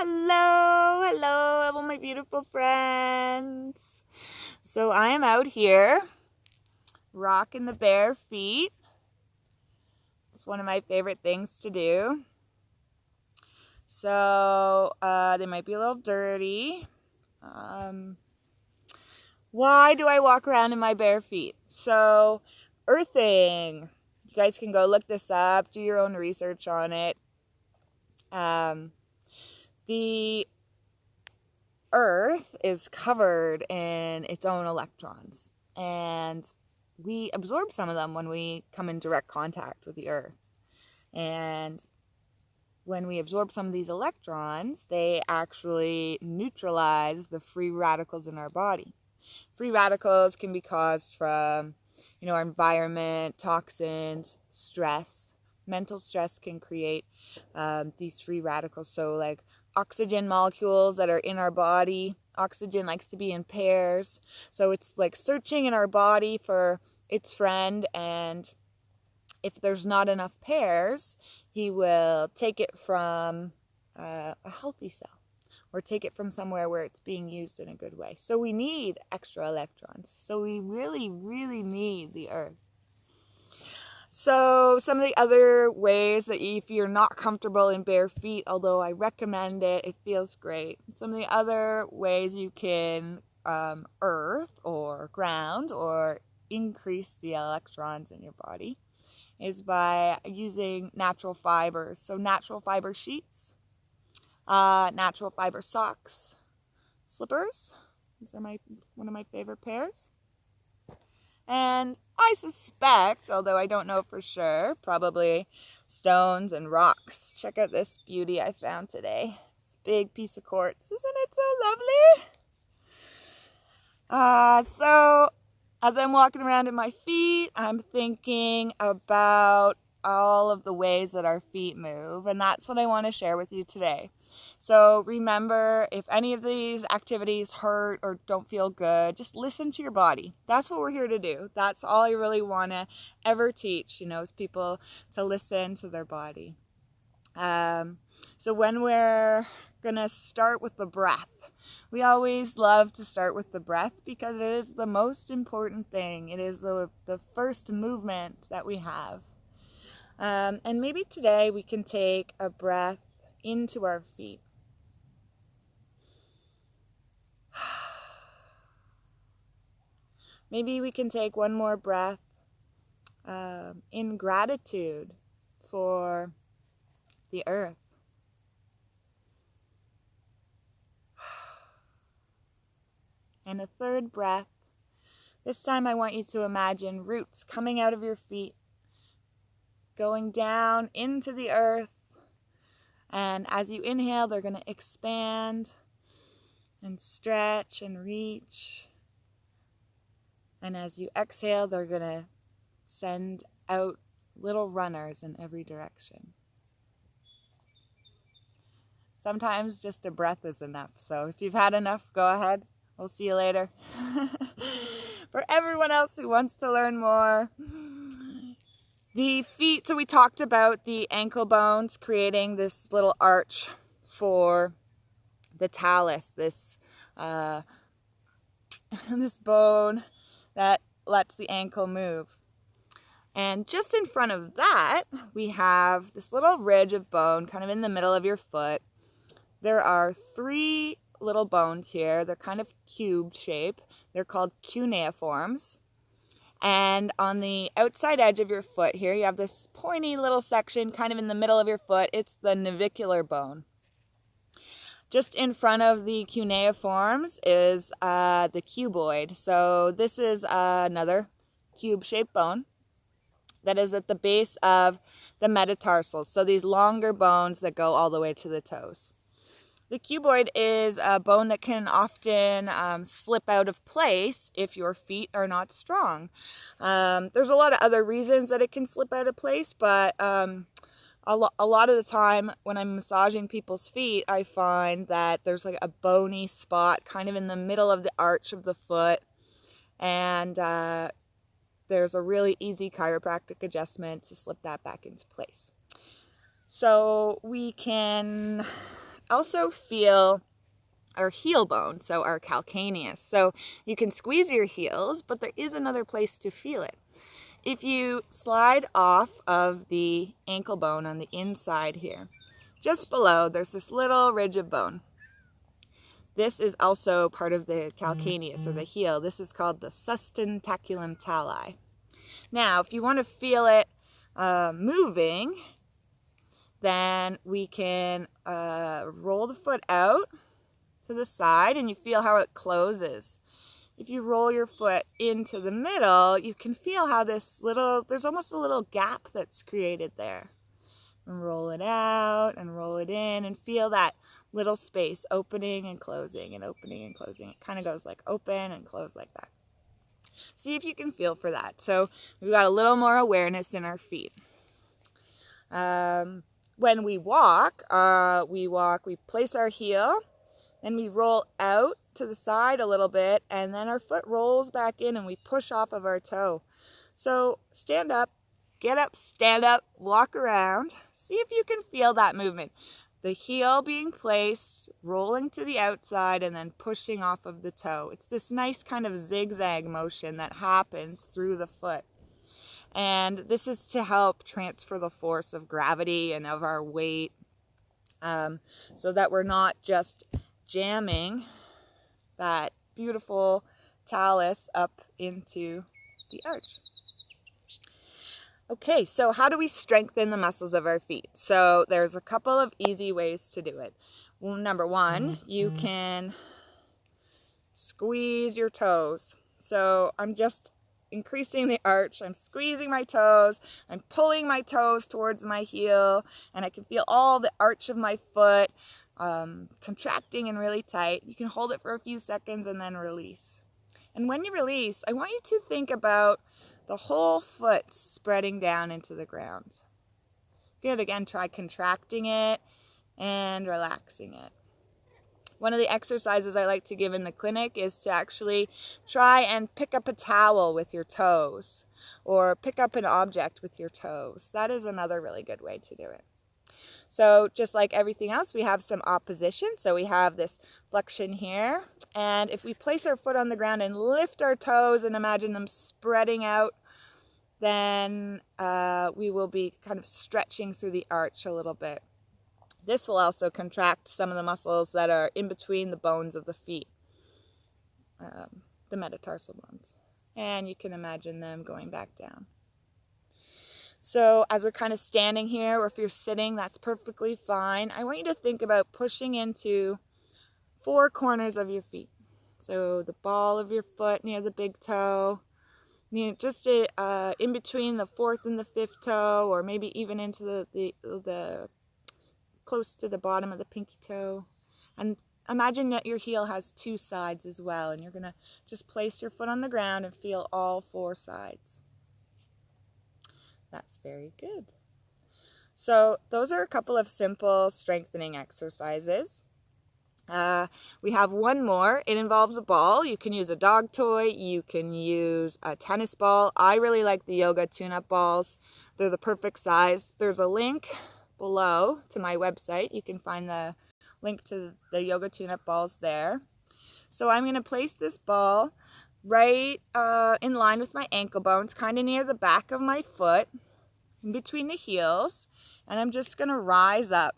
hello, all my beautiful friends. So I am out here rocking the bare feet. It's one of my favorite things to do. So they might be a little dirty. Why do I walk around in my bare feet? So earthing. You guys can go look this up, do your own research on it. The Earth is covered in its own electrons, and we absorb some of them when we come in direct contact with the Earth. And when we absorb some of these electrons, they actually neutralize the free radicals in our body. Free radicals can be caused from, our environment, toxins, stress. Mental stress can create these free radicals. So like oxygen molecules that are in our body, oxygen likes to be in pairs. So it's like searching in our body for its friend, and if there's not enough pairs, he will take it from a healthy cell or take it from somewhere where it's being used in a good way. So we need extra electrons. So we really, really need the Earth. So some of the other ways that if you're not comfortable in bare feet, although I recommend it, it feels great. Some of the other ways you can earth or ground or increase the electrons in your body is by using natural fibers. So natural fiber sheets, natural fiber socks, slippers. These are one of my favorite pairs. And I suspect, although I don't know for sure, probably stones and rocks. Check out this beauty I found today. This big piece of quartz. Isn't it so lovely? So as I'm walking around in my feet, I'm thinking about all of the ways that our feet move, and that's what I want to share with you today. So remember, if any of these activities hurt or don't feel good, just listen to your body. That's what we're here to do. That's all I really want to ever teach, is people to listen to their body. So when we're going to start with the breath, we always love to start with the breath because it is the most important thing. It is the first movement that we have. And maybe today we can take a breath into our feet. Maybe we can take one more breath in gratitude for the Earth. And a third breath. This time I want you to imagine roots coming out of your feet, going down into the earth. And as you inhale, they're going to expand and stretch and reach. And as you exhale, they're going to send out little runners in every direction. Sometimes just a breath is enough. So if you've had enough, go ahead. We'll see you later. For everyone else who wants to learn more, the feet, so we talked about the ankle bones creating this little arch for the talus, this this bone that lets the ankle move. And just in front of that, we have this little ridge of bone kind of in the middle of your foot. There are 3 little bones here. They're kind of cube shape. They're called cuneiforms. And on the outside edge of your foot here, you have this pointy little section kind of in the middle of your foot. It's the navicular bone. Just in front of the cuneiforms is the cuboid. So this is another cube-shaped bone that is at the base of the metatarsals. So these longer bones that go all the way to the toes. The cuboid is a bone that can often slip out of place if your feet are not strong. There's a lot of other reasons that it can slip out of place, but a lot of the time when I'm massaging people's feet, I find that there's like a bony spot kind of in the middle of the arch of the foot, and there's a really easy chiropractic adjustment to slip that back into place. So we can also feel our heel bone, so our calcaneus. So you can squeeze your heels, but there is another place to feel it. If you slide off of the ankle bone on the inside here, just below, there's this little ridge of bone. This is also part of the calcaneus, or the heel. This is called the sustentaculum tali. Now, if you want to feel it moving, then we can roll the foot out to the side, and you feel how it closes. If you roll your foot into the middle, you can feel how there's almost a little gap that's created there. And roll it out and roll it in and feel that little space opening and closing and opening and closing. It kind of goes like open and close like that. See if you can feel for that. So we've got a little more awareness in our feet. When we walk, we place our heel, and we roll out to the side a little bit, and then our foot rolls back in and we push off of our toe. So stand up, get up, stand up, walk around. See if you can feel that movement. The heel being placed, rolling to the outside, and then pushing off of the toe. It's this nice kind of zigzag motion that happens through the foot. And this is to help transfer the force of gravity and of our weight, so that we're not just jamming that beautiful talus up into the arch. Okay, so how do we strengthen the muscles of our feet? So there's a couple of easy ways to do it. Well, number one, you can squeeze your toes. So I'm just increasing the arch. I'm squeezing my toes. I'm pulling my toes towards my heel, and I can feel all the arch of my foot contracting and really tight. You can hold it for a few seconds and then release. And when you release, I want you to think about the whole foot spreading down into the ground. Good. Again, try contracting it and relaxing it. One of the exercises I like to give in the clinic is to actually try and pick up a towel with your toes, or pick up an object with your toes. That is another really good way to do it. So just like everything else, we have some opposition. So we have this flexion here. And if we place our foot on the ground and lift our toes and imagine them spreading out, then we will be kind of stretching through the arch a little bit. This will also contract some of the muscles that are in between the bones of the feet, the metatarsal bones. And you can imagine them going back down. So as we're kind of standing here, or if you're sitting, that's perfectly fine. I want you to think about pushing into 4 corners of your feet. So the ball of your foot near the big toe, just in between the 4th and the 5th toe, or maybe even into the close to the bottom of the pinky toe. And imagine that your heel has 2 sides as well, and you're going to just place your foot on the ground and feel all 4 sides. That's very good. So those are a couple of simple strengthening exercises. We have one more. It involves a ball. You can use a dog toy. You can use a tennis ball. I really like the yoga tune-up balls. They're the perfect size. There's a link below to my website. You can find the link to the yoga tune-up balls there. So I'm going to place this ball right in line with my ankle bones, kind of near the back of my foot, in between the heels, and I'm just going to rise up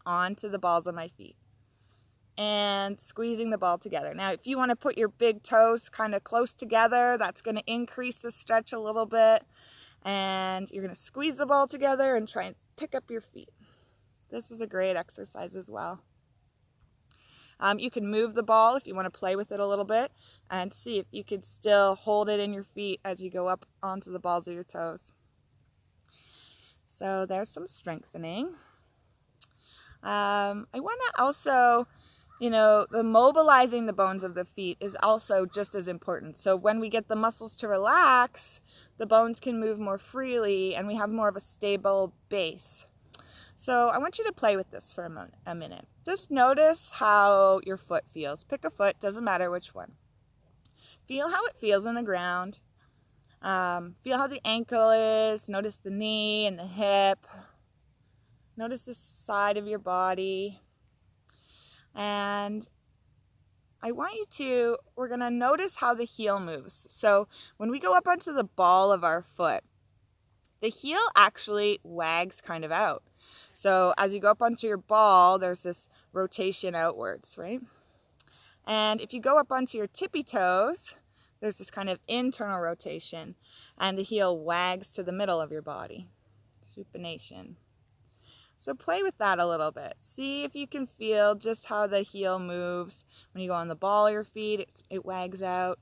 onto the balls of my feet and squeezing the ball together. Now, if you want to put your big toes kind of close together, that's going to increase the stretch a little bit, and you're going to squeeze the ball together and try and pick up your feet. This is a great exercise as well. You can move the ball if you want to play with it a little bit and see if you can still hold it in your feet as you go up onto the balls of your toes. So there's some strengthening. I want to also, the mobilizing the bones of the feet is also just as important. So when we get the muscles to relax, the bones can move more freely and we have more of a stable base. So I want you to play with this for a minute. Just notice how your foot feels. Pick a foot, doesn't matter which one. Feel how it feels on the ground. Feel how the ankle is. Notice the knee and the hip. Notice the side of your body. And we're going to notice how the heel moves. So when we go up onto the ball of our foot, the heel actually wags kind of out. So as you go up onto your ball, there's this rotation outwards, right? And if you go up onto your tippy toes, there's this kind of internal rotation, and the heel wags to the middle of your body. Supination. So play with that a little bit. See if you can feel just how the heel moves. When you go on the ball of your feet, it wags out.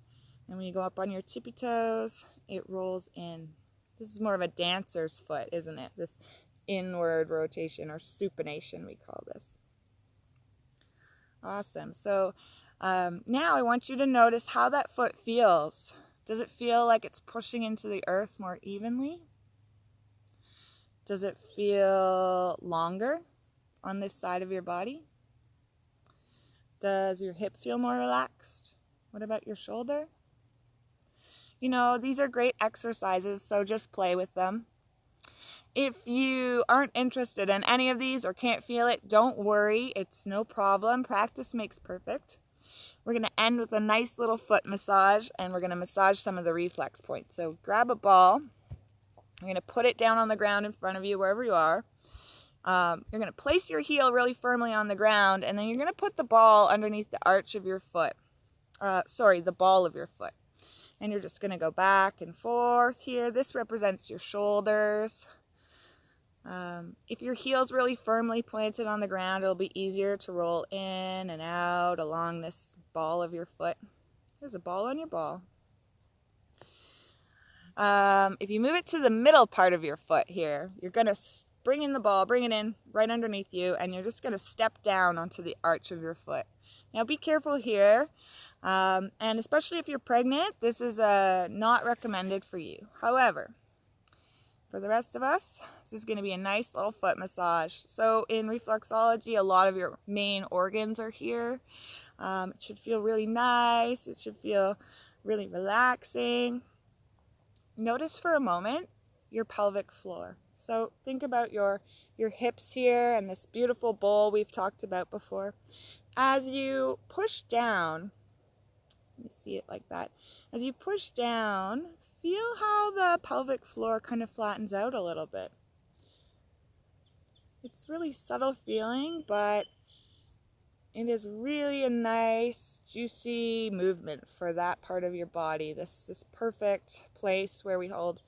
And when you go up on your tippy toes, it rolls in. This is more of a dancer's foot, isn't it? This inward rotation, or supination we call this. Awesome. So now I want you to notice how that foot feels. Does it feel like it's pushing into the earth more evenly? Does it feel longer on this side of your body? Does your hip feel more relaxed? What about your shoulder? You know, these are great exercises, so just play with them. If you aren't interested in any of these or can't feel it, don't worry. It's no problem. Practice makes perfect. We're going to end with a nice little foot massage, and we're going to massage some of the reflex points. So grab a ball. You're going to put it down on the ground in front of you, wherever you are. You're going to place your heel really firmly on the ground, and then you're going to put the ball underneath the arch of your foot. The ball of your foot. And you're just going to go back and forth here. This represents your shoulders. If your heel's really firmly planted on the ground, it'll be easier to roll in and out along this ball of your foot. There's a ball on your ball. If you move it to the middle part of your foot here, you're going to bring in the ball, bring it in right underneath you, and you're just going to step down onto the arch of your foot. Now be careful here, and especially if you're pregnant, this is not recommended for you. However, for the rest of us, this is going to be a nice little foot massage. So in reflexology, a lot of your main organs are here. It should feel really nice. It should feel really relaxing. Notice for a moment your pelvic floor. So think about your hips here and this beautiful bowl we've talked about before. As you push down, let me see it like that. As you push down, feel how the pelvic floor kind of flattens out a little bit. It's really subtle feeling, but it is really a nice, juicy movement for that part of your body. This perfect place where we hold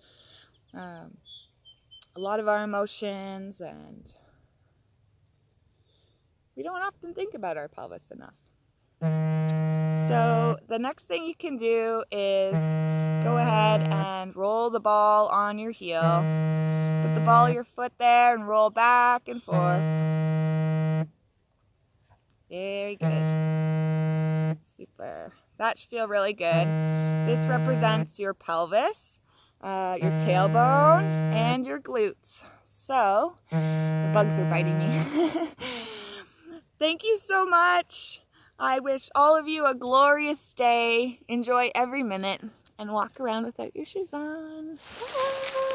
a lot of our emotions, and we don't often think about our pelvis enough. So the next thing you can do is go ahead and roll the ball on your heel. Put the ball of your foot there and roll back and forth. Very good. Super. That should feel really good. This represents your pelvis, your tailbone, and your glutes. So, the bugs are biting me. Thank you so much. I wish all of you a glorious day. Enjoy every minute and walk around without your shoes on. Bye.